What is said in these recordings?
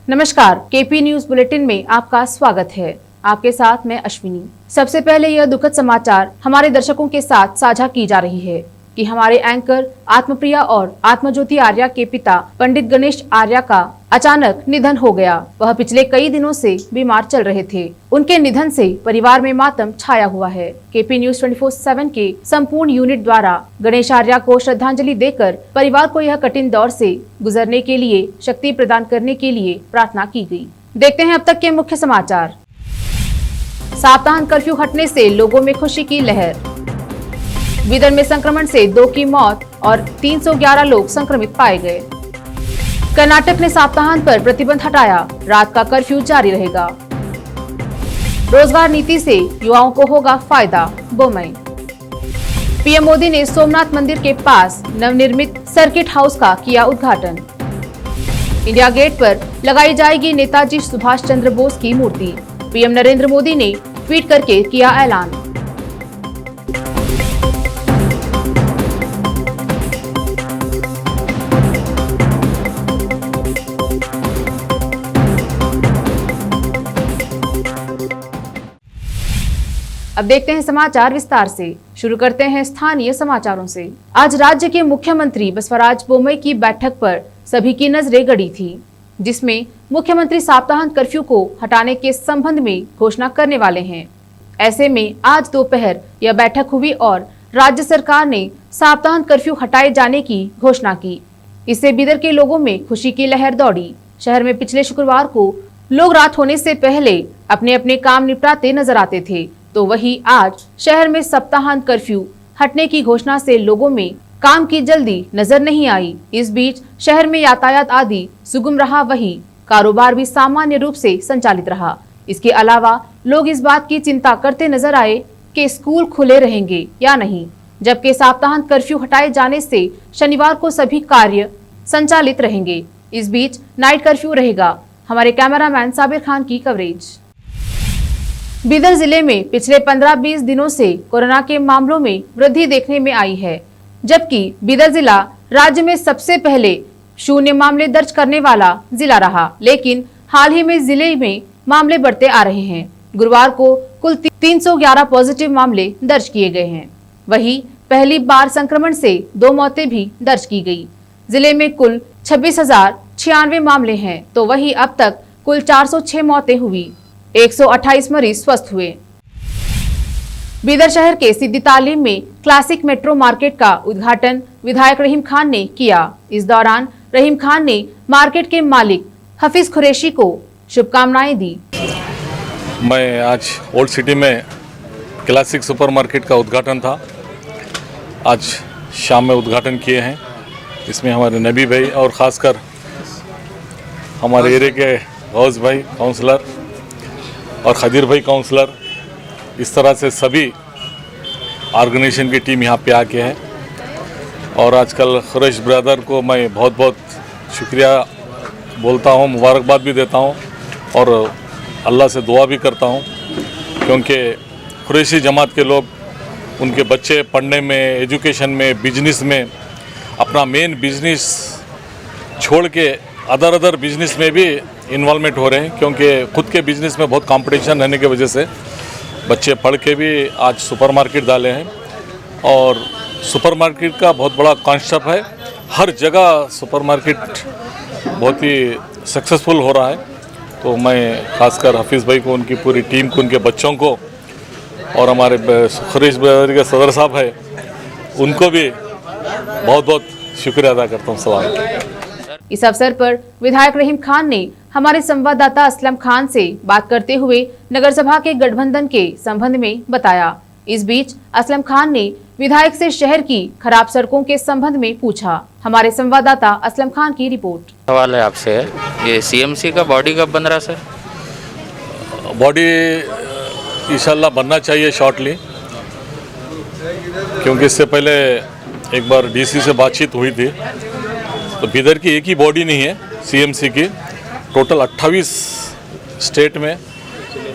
नमस्कार, KP news bulletin में आपका स्वागत है। आपके साथ मैं अश्विनी। सबसे पहले यह दुखद समाचार हमारे दर्शकों के साथ साझा की जा रही है कि हमारे एंकर आत्मप्रिया और आत्मज्योति आर्या के पिता पंडित गणेश आर्या का अचानक निधन हो गया। वह पिछले कई दिनों से बीमार चल रहे थे। उनके निधन से परिवार में मातम छाया हुआ है। केपी न्यूज 24/7 के संपूर्ण यूनिट द्वारा गणेश आर्या को श्रद्धांजलि देकर परिवार को यह कठिन दौर से गुजरने के लिए शक्ति प्रदान करने के लिए प्रार्थना की गई। देखते हैं अब तक के मुख्य समाचार। सप्ताहांत कर्फ्यू हटने से लोगों में खुशी की लहर। बीदर में संक्रमण से 2 की मौत और 311 लोग संक्रमित पाए गए। कर्नाटक ने सप्ताहांत पर प्रतिबंध हटाया, रात का कर्फ्यू जारी रहेगा। रोजगार नीति से युवाओं को होगा फायदा, बोमई। पीएम मोदी ने सोमनाथ मंदिर के पास नवनिर्मित सर्किट हाउस का किया उद्घाटन। इंडिया गेट पर लगाई जाएगी नेताजी सुभाष चंद्र बोस की मूर्ति। पीएम नरेंद्र मोदी ने ट्वीट करके किया ऐलान। अब देखते हैं समाचार विस्तार से। शुरू करते हैं स्थानीय समाचारों से। आज राज्य के मुख्यमंत्री बसवराज बोमई की बैठक पर सभी की नजरें गड़ी थी, जिसमें मुख्यमंत्री सप्ताहांत कर्फ्यू को हटाने के संबंध में घोषणा करने वाले हैं। ऐसे में आज दोपहर यह बैठक हुई और राज्य सरकार ने सप्ताहांत कर्फ्यू हटाए जाने की घोषणा की। इससे बीदर के लोगों में खुशी की लहर दौड़ी। शहर में पिछले शुक्रवार को लोग रात होने से पहले अपने अपने काम निपटाते नजर आते थे, तो वही आज शहर में सप्ताहांत कर्फ्यू हटने की घोषणा से लोगों में काम की जल्दी नजर नहीं आई। इस बीच शहर में यातायात आदि सुगम रहा, वही कारोबार भी सामान्य रूप से संचालित रहा। इसके अलावा लोग इस बात की चिंता करते नजर आए कि स्कूल खुले रहेंगे या नहीं, जबकि सप्ताहांत कर्फ्यू हटाए जाने से शनिवार को सभी कार्य संचालित रहेंगे। इस बीच नाइट कर्फ्यू रहेगा। हमारे कैमरामैन साबिर खान की कवरेज। बीदर जिले में पिछले 15-20 दिनों से कोरोना के मामलों में वृद्धि देखने में आई है, जबकि बीदर जिला राज्य में सबसे पहले 0 मामले दर्ज करने वाला जिला रहा, लेकिन हाल ही में जिले में मामले बढ़ते आ रहे हैं। गुरुवार को कुल 311 पॉजिटिव मामले दर्ज किए गए हैं। वहीं पहली बार संक्रमण से 2 मौतें भी दर्ज की गई। जिले में कुल 26,096 मामले हैं, तो वहीं अब तक कुल 406 मौतें हुई। 128 मरीज स्वस्थ हुए। बीदर शहर के सिद्धि तालीम में क्लासिक मेट्रो मार्केट का उद्घाटन विधायक रहीम खान ने किया। इस दौरान रहीम खान ने मार्केट के मालिक हफीज कुरैशी को शुभकामनाएं दी। मैं आज ओल्ड सिटी में क्लासिक सुपरमार्केट का उद्घाटन था, आज शाम में उद्घाटन किए हैं। इसमें हमारे नबी भाई और ख़ासकर हमारे एरिया के गौस भाई काउंसलर और खदीर भाई काउंसलर, इस तरह से सभी ऑर्गेनाइजेशन की टीम यहाँ पे आके है। और आजकल खुरैश ब्रदर को मैं बहुत बहुत शुक्रिया बोलता हूँ, मुबारकबाद भी देता हूँ और अल्लाह से दुआ भी करता हूँ, क्योंकि खुरैशी जमात के लोग उनके बच्चे पढ़ने में, एजुकेशन में, बिजनेस में अपना मेन बिजनेस छोड़ के अदर बिजनेस में भी इन्वॉल्वमेंट हो रहे हैं, क्योंकि खुद के बिजनेस में बहुत कंपटीशन रहने की वजह से बच्चे पढ़ के भी आज सुपरमार्केट डाले हैं। और सुपरमार्केट का बहुत बड़ा कॉन्सेप्ट है, हर जगह सुपरमार्केट बहुत ही सक्सेसफुल हो रहा है। तो मैं खासकर हफीज़ भाई को, उनकी पूरी टीम को, उनके बच्चों को और हमारे खुरैश ब्रदर के सदर साहब है, उनको भी बहुत बहुत शुक्रिया अदा करता हूँ। सवाल इस अवसर पर विधायक रहीम खान ने हमारे संवाददाता असलम खान से बात करते हुए नगर सभा के गठबंधन के संबंध में बताया। इस बीच असलम खान ने विधायक से शहर की खराब सड़कों के संबंध में पूछा। हमारे संवाददाता असलम खान की रिपोर्ट। सवाल है आपसे, ये सीएमसी का बॉडी कब बन रहा सर? बॉडी इंशाल्लाह बनना चाहिए शॉर्टली, क्योंकि इससे पहले एक बार डीसी से बातचीत हुई थी, तो बीदर की एक ही बॉडी नहीं है सीएमसी की, टोटल 28 स्टेट में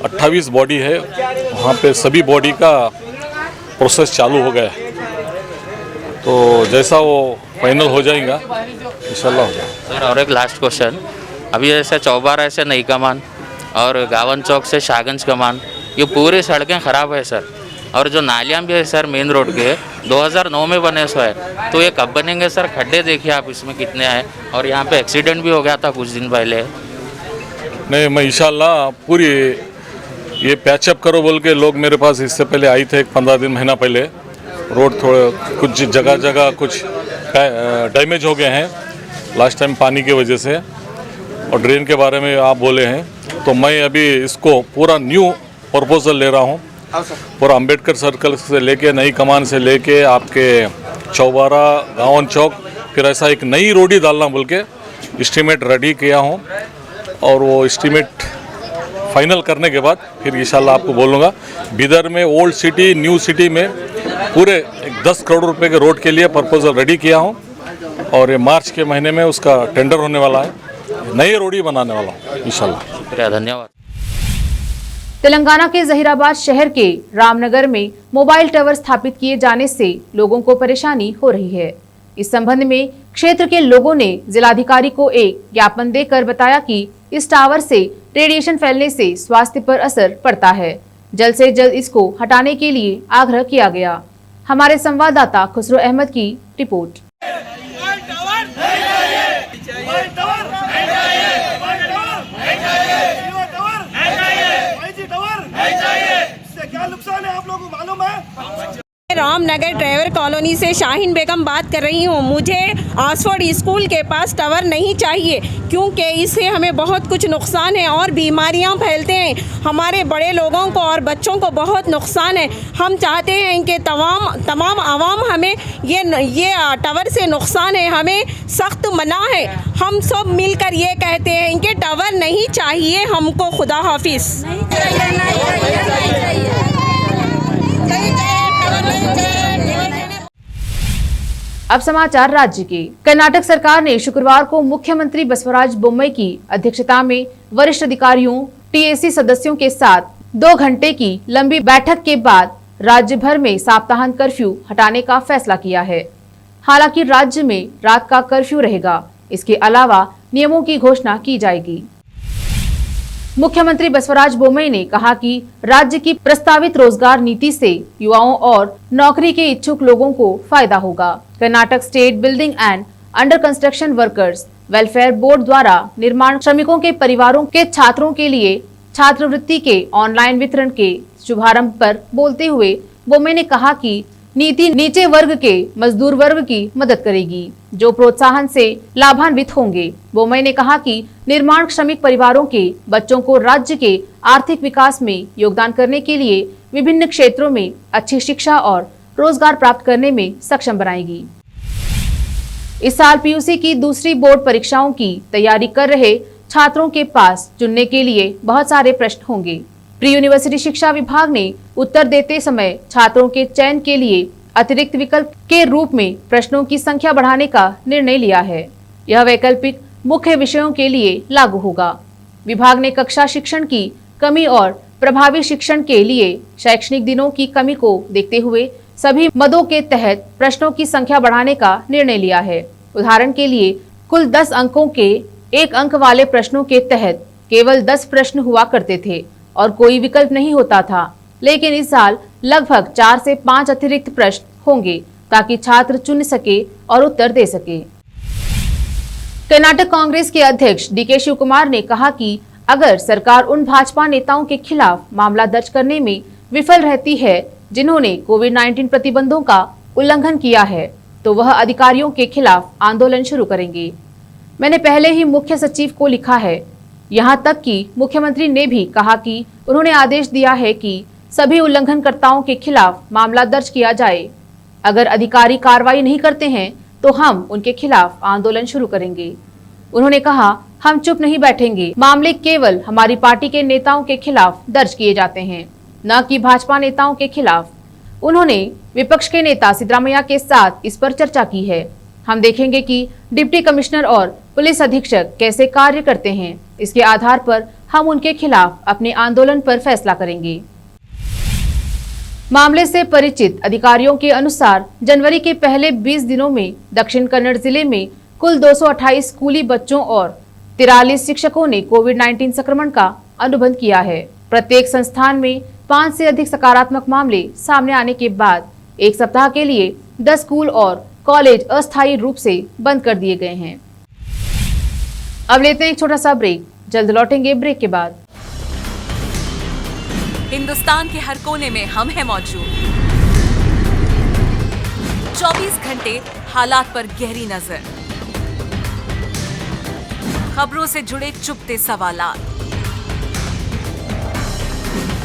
28 बॉडी है। वहाँ पे सभी बॉडी का प्रोसेस चालू हो गया है, तो जैसा वो फाइनल हो जाएगा इंशाल्लाह हो जाएगा। सर और एक लास्ट क्वेश्चन, अभी जैसे चौबारा से नई कमान और गावन चौक से शाहगंज कमान, ये पूरी सड़कें ख़राब है सर। और जो नालियाँ भी है सर मेन रोड के 2009 में बने सो है, तो ये कब बनेंगे सर? खड्डे देखिए आप इसमें कितने हैं, और यहाँ पे एक्सीडेंट भी हो गया था कुछ दिन पहले। नहीं, मैं इंशाल्लाह पूरी ये पैचअप करो बोल के लोग मेरे पास इससे पहले आई थे, 15 दिन महीना पहले। रोड थोड़े कुछ जगह जगह कुछ डैमेज हो गए हैं लास्ट टाइम पानी की वजह से, और ड्रेन के बारे में आप बोले हैं, तो मैं अभी इसको पूरा न्यू प्रपोजल ले रहा हूँ। पूरा अंबेडकर सर्कल से लेके नई कमान से लेके आपके चौबारा गावन चौक, फिर ऐसा एक नई रोड ही डालना बोल के एस्टीमेट रेडी किया हूँ, और वो एस्टीमेट फाइनल करने के बाद फिर इंशाल्लाह आपको बोलूँगा। बिदर में ओल्ड सिटी न्यू सिटी में पूरे 10 करोड़ रुपए के रोड के लिए प्रपोजल रेडी किया हूँ, और ये मार्च के महीने में उसका टेंडर होने वाला है। नई रोड ही बनाने वाला हूँ इंशाल्लाह। शुक्रिया, धन्यवाद। तेलंगाना के जहीराबाद शहर के रामनगर में मोबाइल टावर स्थापित किए जाने से लोगों को परेशानी हो रही है। इस संबंध में क्षेत्र के लोगों ने जिलाधिकारी को एक ज्ञापन देकर बताया कि इस टावर से रेडिएशन फैलने से स्वास्थ्य पर असर पड़ता है, जल्द से जल्द इसको हटाने के लिए आग्रह किया गया। हमारे संवाददाता खुसरो अहमद की रिपोर्ट। क्या नुकसान है आप लोगों को मालूम है? रामनगर ड्राइवर कॉलोनी से शाहीन बेगम बात कर रही हूँ। मुझे ऑक्सफोर्ड स्कूल के पास टावर नहीं चाहिए, क्योंकि इससे हमें बहुत कुछ नुकसान है और बीमारियाँ फैलते हैं। हमारे बड़े लोगों को और बच्चों को बहुत नुकसान है। हम चाहते हैं कि तमाम आवाम हमें ये टावर से नुकसान है, हमें सख्त मना है। हम सब मिलकर ये कहते हैं कि टावर नहीं चाहिए हमको। खुदा हाफिज। अब समाचार राज्य के। कर्नाटक सरकार ने शुक्रवार को मुख्यमंत्री बसवराज बोम्मई की अध्यक्षता में वरिष्ठ अधिकारियों, टीएसी सदस्यों के साथ 2 घंटे की लंबी बैठक के बाद राज्य भर में सप्ताहांत कर्फ्यू हटाने का फैसला किया है। हालांकि राज्य में रात का कर्फ्यू रहेगा। इसके अलावा नियमों की घोषणा की जाएगी। मुख्यमंत्री बसवराज बोम्मई ने कहा कि राज्य की प्रस्तावित रोजगार नीति से युवाओं और नौकरी के इच्छुक लोगों को फायदा होगा। Karnataka state building and under construction workers welfare board द्वारा निर्माण श्रमिकों के परिवारों के छात्रों के लिए छात्रवृत्ति के ऑनलाइन वितरण के शुभारंभ पर बोलते हुए बोम्मई ने कहा कि नीति नीचे वर्ग के मजदूर वर्ग की मदद करेगी, जो प्रोत्साहन से लाभान्वित होंगे। बोम्मई ने कहा कि निर्माण श्रमिक परिवारों के बच्चों को राज्य के आर्थिक विकास में योगदान करने के लिए विभिन्न क्षेत्रों में अच्छी शिक्षा और रोजगार प्राप्त करने में सक्षम बनाएगी। इस साल पीयूसी की दूसरी बोर्ड परीक्षाओं की तैयारी कर रहे छात्रों के पास चुनने के लिए बहुत सारे प्रश्न होंगे। प्री यूनिवर्सिटी शिक्षा विभाग ने उत्तर देते समय छात्रों के चयन के लिए अतिरिक्त विकल्प के रूप में प्रश्नों की संख्या बढ़ाने का निर्णय लिया है। यह वैकल्पिक मुख्य विषयों के लिए लागू होगा। विभाग ने कक्षा शिक्षण की कमी और प्रभावी शिक्षण के लिए शैक्षणिक दिनों की कमी को देखते हुए सभी मदों के तहत प्रश्नों की संख्या बढ़ाने का निर्णय लिया है। उदाहरण के लिए कुल 10 अंकों के 1 अंक वाले प्रश्नों के तहत केवल 10 प्रश्न हुआ करते थे और कोई विकल्प नहीं होता था, लेकिन इस साल लगभग 4 से 5 अतिरिक्त प्रश्न होंगे ताकि छात्र चुन सके और उत्तर दे सके। कर्नाटक कांग्रेस के अध्यक्ष डीके शिव कुमार ने कहा कि अगर सरकार उन भाजपा नेताओं के खिलाफ मामला दर्ज करने में विफल रहती है जिन्होंने कोविड-19 प्रतिबंधों का उल्लंघन किया है, तो वह अधिकारियों के खिलाफ आंदोलन शुरू करेंगे। मैंने पहले ही मुख्य सचिव को लिखा है। यहाँ तक कि मुख्यमंत्री ने भी कहा कि उन्होंने आदेश दिया है कि सभी उल्लंघनकर्ताओं के खिलाफ मामला दर्ज किया जाए। अगर अधिकारी कार्रवाई नहीं करते हैं तो हम उनके खिलाफ आंदोलन शुरू करेंगे। उन्होंने कहा, हम चुप नहीं बैठेंगे। मामले केवल हमारी पार्टी के नेताओं के खिलाफ दर्ज किए जाते हैं, न कि भाजपा नेताओं के खिलाफ। उन्होंने विपक्ष के नेता सिद्धरामैया के साथ इस पर चर्चा की है। हम देखेंगे कि डिप्टी कमिश्नर और पुलिस अधीक्षक कैसे कार्य करते हैं। इसके आधार पर हम उनके खिलाफ अपने आंदोलन पर फैसला करेंगे। मामले से परिचित अधिकारियों के अनुसार जनवरी के पहले 20 दिनों में दक्षिण कन्नड़ जिले में कुल 228 स्कूली बच्चों और 43 शिक्षकों ने कोविड-19 संक्रमण का अनुबंध किया है। प्रत्येक संस्थान में 5 से अधिक सकारात्मक मामले सामने आने के बाद एक सप्ताह के लिए 10 स्कूल और कॉलेज अस्थायी रूप से बंद कर दिए गए हैं। अब लेते हैं एक छोटा सा ब्रेक, जल्द लौटेंगे ब्रेक के बाद। हिंदुस्तान के हर कोने में हम हैं मौजूद। 24 घंटे हालात पर गहरी नजर, खबरों से जुड़े चुपते सवालात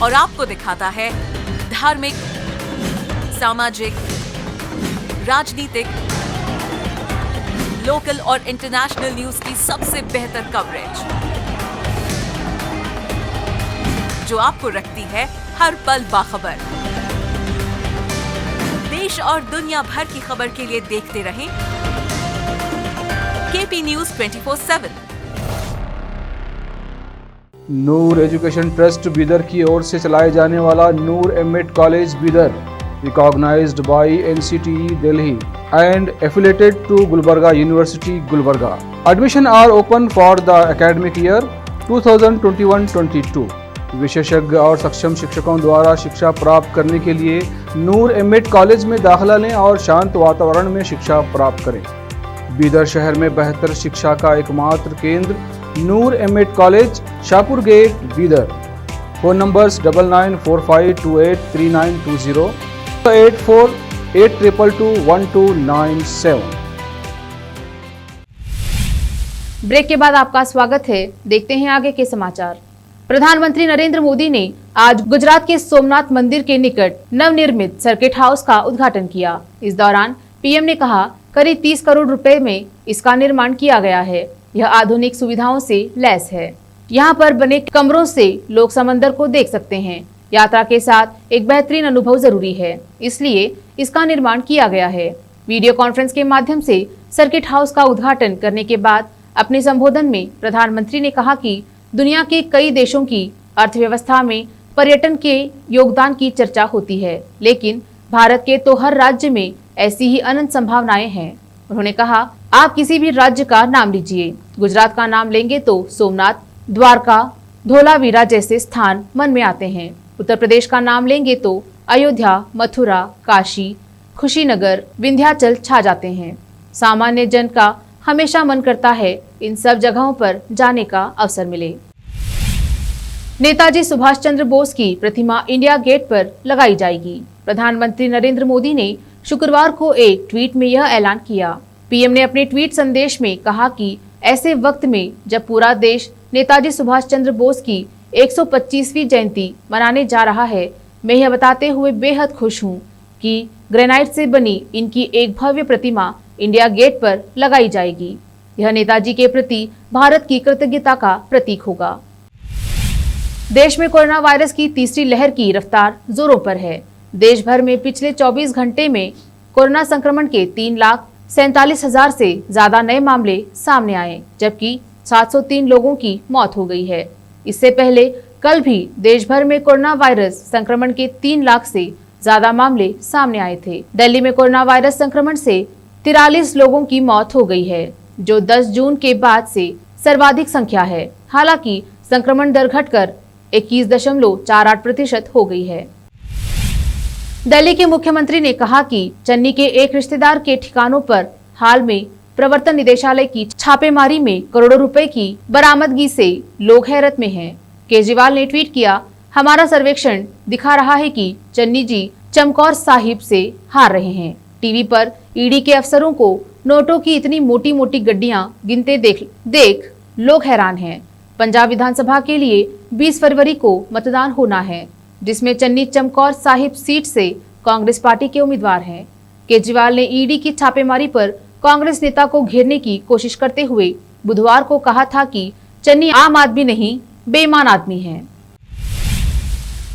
और आपको दिखाता है धार्मिक, सामाजिक, राजनीतिक, लोकल और इंटरनेशनल न्यूज की सबसे बेहतर कवरेज जो आपको रखती है हर पल बाखबर। देश और दुनिया भर की खबर के लिए देखते रहें KP news 24/7। Noor education trust Bidar की ओर से चलाए जाने वाला Noor MEd college Bidar, recognized by NCTE Delhi and affiliated to Gulbarga University, Gulbarga. Admission are open for the academic year 2021-22. विशेषज्ञ और सक्षम शिक्षकों द्वारा शिक्षा प्राप्त करने के लिए नूर एमएड कॉलेज में दाखिला लें और शांत वातावरण में शिक्षा प्राप्त करें। बीदर शहर में बेहतर शिक्षा का एकमात्र केंद्र Noor MEd college, Shahpur gate, Bidar. Phone numbers 9945283920, 8482221297। Break के बाद आपका स्वागत है। देखते हैं आगे के समाचार। प्रधानमंत्री नरेंद्र मोदी ने आज गुजरात के सोमनाथ मंदिर के निकट नवनिर्मित सर्किट हाउस का उद्घाटन किया। इस दौरान पीएम ने कहा, करीब 30 करोड़ रुपए में इसका निर्माण किया गया है। यह आधुनिक सुविधाओं से लैस है। यहाँ पर बने कमरों से लोग समंदर को देख सकते हैं। यात्रा के साथ एक बेहतरीन अनुभव जरूरी है, इसलिए इसका निर्माण किया गया है। वीडियो कॉन्फ्रेंस के माध्यम से सर्किट हाउस का उद्घाटन करने के बाद अपने संबोधन में प्रधानमंत्री ने कहा कि दुनिया के कई देशों की अर्थव्यवस्था में पर्यटन के योगदान की चर्चा होती है, लेकिन भारत के तो हर राज्य में ऐसी ही अनंत संभावनाएं हैं। उन्होंने कहा, आप किसी भी राज्य का नाम लीजिए, गुजरात का नाम लेंगे तो सोमनाथ, द्वारका, धोलावीरा जैसे स्थान मन में आते हैं। उत्तर प्रदेश का नाम लेंगे तो अयोध्या, मथुरा, काशी, खुशीनगर, विंध्याचल छा जाते हैं। सामान्य जन का हमेशा मन करता है इन सब जगहों पर जाने का अवसर मिले। नेताजी सुभाष चंद्र बोस की प्रतिमा इंडिया गेट पर लगाई जाएगी। प्रधानमंत्री नरेंद्र मोदी ने शुक्रवार को एक ट्वीट में यह ऐलान किया। पीएम ने अपने ट्वीट संदेश में कहा कि ऐसे वक्त में जब पूरा देश नेताजी सुभाष चंद्र बोस की 125वीं जयंती मनाने जा रहा है, मैं यह बताते हुए बेहद खुश हूँ कि ग्रेनाइट से बनी इनकी एक भव्य प्रतिमा इंडिया गेट पर लगाई जाएगी। यह नेताजी के प्रति भारत की कृतज्ञता का प्रतीक होगा। देश में कोरोना वायरस की तीसरी लहर की रफ्तार जोरों पर है। देश भर में पिछले 24 घंटे में कोरोना संक्रमण के 3,47,000 से ज्यादा नए मामले सामने आए, जबकि 703 लोगों की मौत हो गई है। इससे पहले कल भी देश भर में कोरोना वायरस संक्रमण के 3 लाख से ज्यादा मामले सामने आए थे। दिल्ली में कोरोना वायरस संक्रमण से 43 लोगों की मौत हो गई है, जो 10 जून के बाद से सर्वाधिक संख्या है। हालांकि संक्रमण दर घटकर 21.48% हो गई है। दिल्ली के मुख्यमंत्री ने कहा कि चन्नी के एक रिश्तेदार के ठिकानों पर हाल में प्रवर्तन निदेशालय की छापेमारी में करोड़ों रुपए की बरामदगी से लोग हैरत में हैं। केजरीवाल ने ट्वीट किया, हमारा सर्वेक्षण दिखा रहा है कि चन्नी जी चमकौर साहिब से हार रहे हैं। टीवी पर ईडी के अफसरों को नोटों की इतनी मोटी मोटी गड्डियां गिनते देख लोग हैरान हैं। पंजाब विधानसभा के लिए 20 फरवरी को मतदान होना है, जिसमें चन्नी चमकौर साहिब सीट से कांग्रेस पार्टी के उम्मीदवार हैं। केजरीवाल ने ईडी की छापेमारी पर कांग्रेस नेता को घेरने की कोशिश करते हुए बुधवार को कहा था कि चन्नी आम आदमी नहीं, बेईमान आदमी है।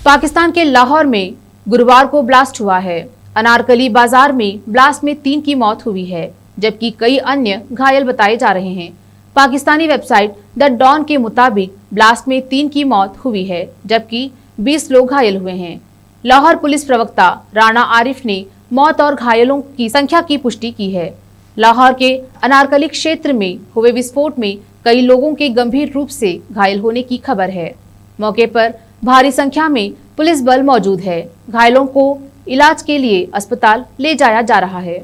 पाकिस्तान के लाहौर में गुरुवार को ब्लास्ट हुआ है। अनारकली बाजार में ब्लास्ट में 3 की मौत हुई है, जबकि कई अन्य घायल बताए जा रहे हैं। पाकिस्तानी वेबसाइट द डॉन के मुताबिक ब्लास्ट में 3 की मौत हुई है, जबकि 20 लोग घायल हुए हैं। लाहौर पुलिस प्रवक्ता राणा आरिफ ने मौत और घायलों की संख्या की पुष्टि की है। लाहौर के अनारकली क्षेत्र में हुए विस्फोट में कई लोगों के गंभीर रूप से घायल होने की खबर है। मौके पर भारी संख्या में पुलिस बल मौजूद है। घायलों को इलाज के लिए अस्पताल ले जाया जा रहा है।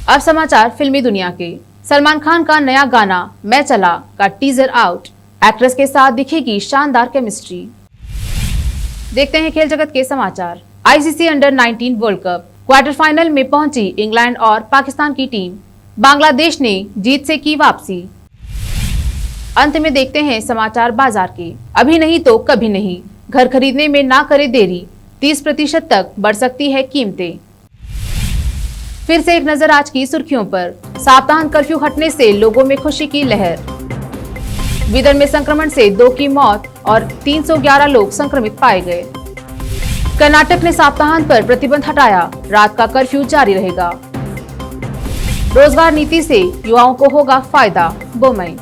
अब समाचार फिल्मी दुनिया के। सलमान खान का नया गाना मैं चला का टीजर आउट। एक्ट्रेस के साथ दिखेगी शानदार केमिस्ट्री। देखते हैं खेल जगत के समाचार। ICC under 19 world cup quarter final में पहुंची इंग्लैंड और पाकिस्तान की टीम। बांग्लादेश ने जीत से की वापसी। अंत में देखते हैं समाचार बाजार के। अभी नहीं तो कभी नहीं, घर खरीदने में ना करे देरी, 30% तक बढ़ सकती है कीमतें। फिर से एक नजर आज की सुर्खियों पर। साप्ताहिक कर्फ्यू हटने से लोगों में खुशी की लहर। बिदर में संक्रमण से 2 की मौत और 311 लोग संक्रमित पाए गए। कर्नाटक ने सप्ताहांत पर प्रतिबंध हटाया, रात का कर्फ्यू जारी रहेगा। रोजगार नीति से युवाओं को होगा फायदा, बोमई।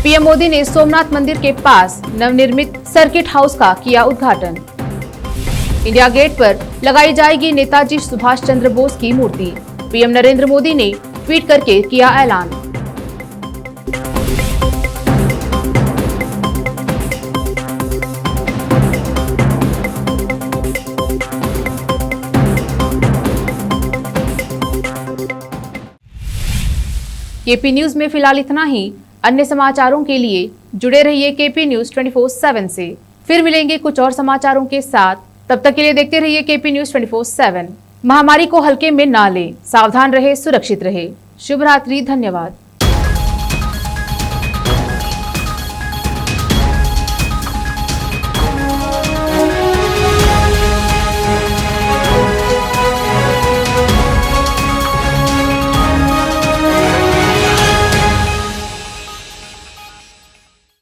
पीएम मोदी ने सोमनाथ मंदिर के पास नवनिर्मित सर्किट हाउस का किया उद्घाटन। इंडिया गेट पर लगाई जाएगी नेताजी सुभाष चंद्र बोस की मूर्ति। पीएम नरेंद्र मोदी ने ट्वीट करके किया ऐलान। केपी न्यूज में फिलहाल इतना ही। अन्य समाचारों के लिए जुड़े रहिए केपी न्यूज 24/7 से। फिर मिलेंगे कुछ और समाचारों के साथ। तब तक के लिए देखते रहिए केपी न्यूज 24/7। महामारी को हल्के में ना लें, सावधान रहे, सुरक्षित रहे। शुभ रात्रि, धन्यवाद।